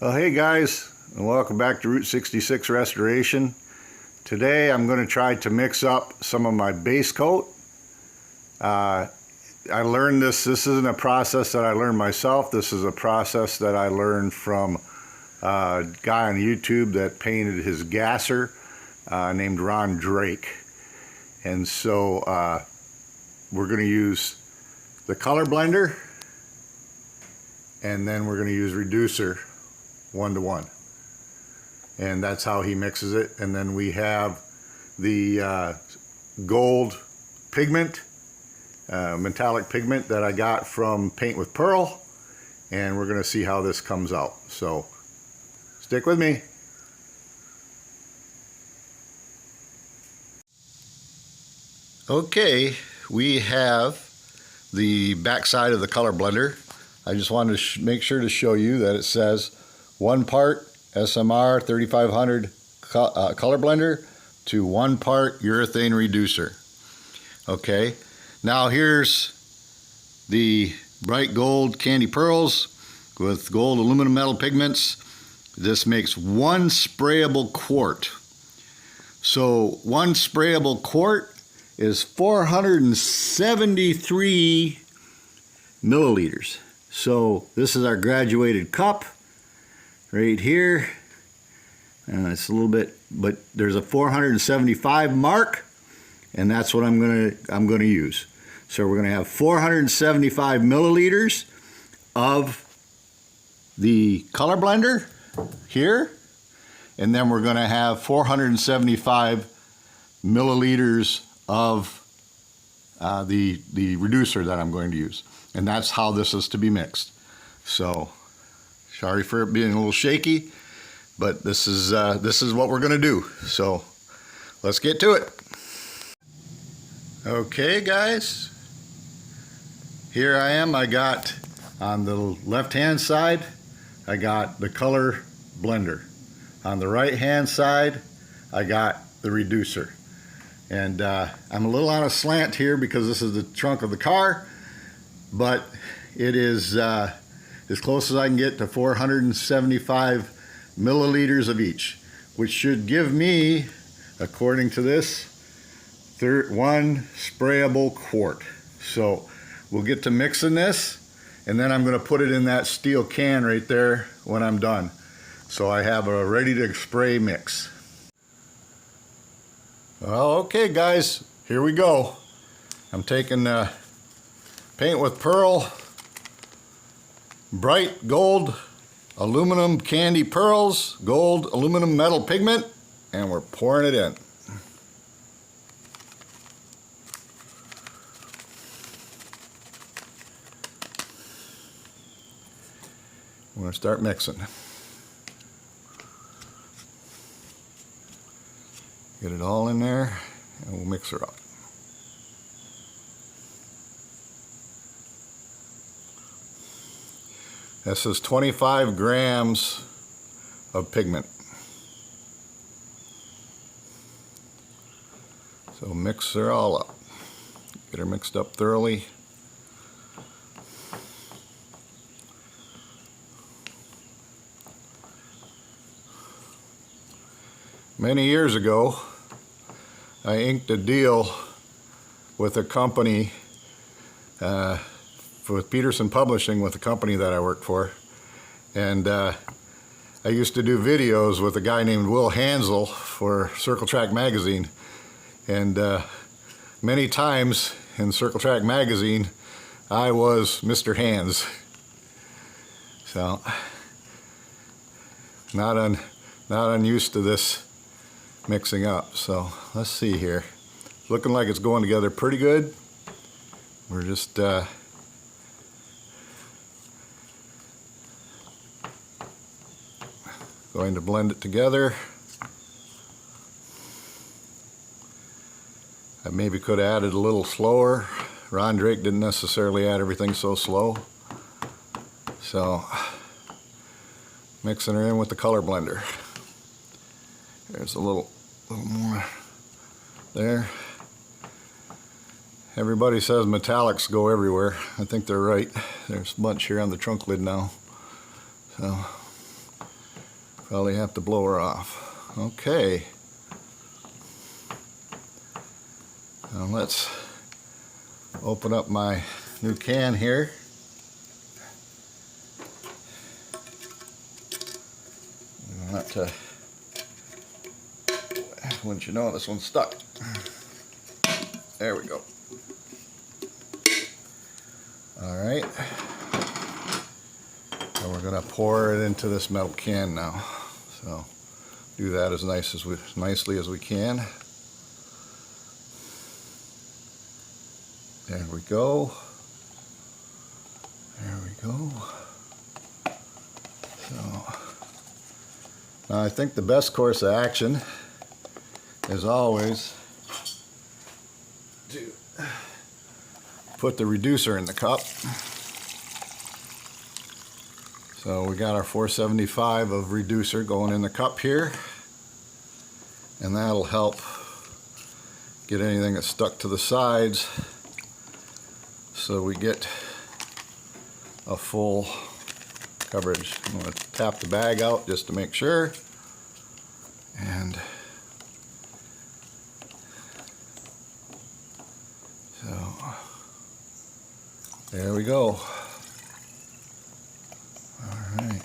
Well, hey guys, and welcome back to Route 66 Restoration. Today I'm going to try to mix up some of my base coat. I learned this isn't a process that I learned myself. This is a process that I learned from a guy on YouTube that painted his gasser named Ron Drake. And so we're going to use the color blender, and then we're going to use reducer 1:1, and that's how he mixes it. And then we have the gold pigment, metallic pigment that I got from Paint with Pearl, and we're going to see how this comes out. So stick with me. Okay, we have the back side of the color blender. I just wanted to make sure to show you that it says 1 part SMR-3500 color blender to 1 part urethane reducer. Okay, now here's the bright gold candy pearls with gold aluminum metal pigments. This makes 1 sprayable quart. So 1 sprayable quart is 473 milliliters. So this is our graduated cup right here. It's a little bit, but there's a 475 mark, and that's what I'm gonna use. So we're gonna have 475 milliliters of the color blender here, and then we're gonna have 475 milliliters of the reducer that I'm going to use, and that's how this is to be mixed. So sorry for it being a little shaky, but this is what we're going to do. So let's get to it. Okay guys, here I am. I got on the left hand side I got the color blender. On the right hand side I got the reducer. And I'm a little on a slant here because this is the trunk of the car, but it is as close as I can get to 475 milliliters of each, which should give me, according to this, 1 sprayable quart. So we'll get to mixing this, and then I'm going to put it in that steel can right there when I'm done. So I have a ready to spray mix. Well, okay guys, here we go. I'm taking Paint with Pearl bright gold aluminum candy pearls, gold aluminum metal pigment, and we're pouring it in. We're going to start mixing. Get it all in there, and we'll mix her up. This is 25 grams of pigment. So mix her all up. Get her mixed up thoroughly. Many years ago, I inked a deal with a company, with Peterson Publishing, with the company that I worked for, and I used to do videos with a guy named Will Hansel for Circle Track magazine, and many times in Circle Track magazine I was Mr. Hands. So not unused to this mixing up. So let's see here. Looking like it's going together pretty good. We're just going to blend it together. I maybe could have added a little slower. Ron Drake didn't necessarily add everything so slow. So mixing her in with the color blender. There's a little more there. Everybody says metallics go everywhere. I think they're right. There's a bunch here on the trunk lid now. So Probably have to blow her off. Okay. Now let's open up my new can here. Not to, wouldn't you know, this one's stuck. There we go. All right. And we're going to pour it into this metal can now. So do that as nicely as we can. There we go. There we go. So now I think the best course of action is always to put the reducer in the cup. So we got our 475 of reducer going in the cup here, and that'll help get anything that's stuck to the sides so we get a full coverage. I'm going to tap the bag out just to make sure, and so there we go. All right.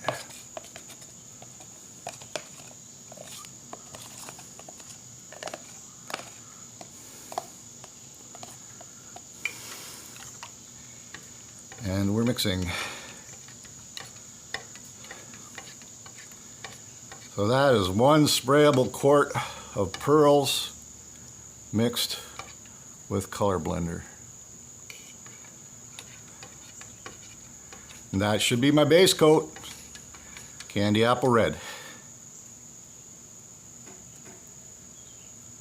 And we're mixing. So that is one sprayable quart of pearls mixed with color blender. And that should be my base coat, candy apple red.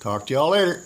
Talk to y'all later.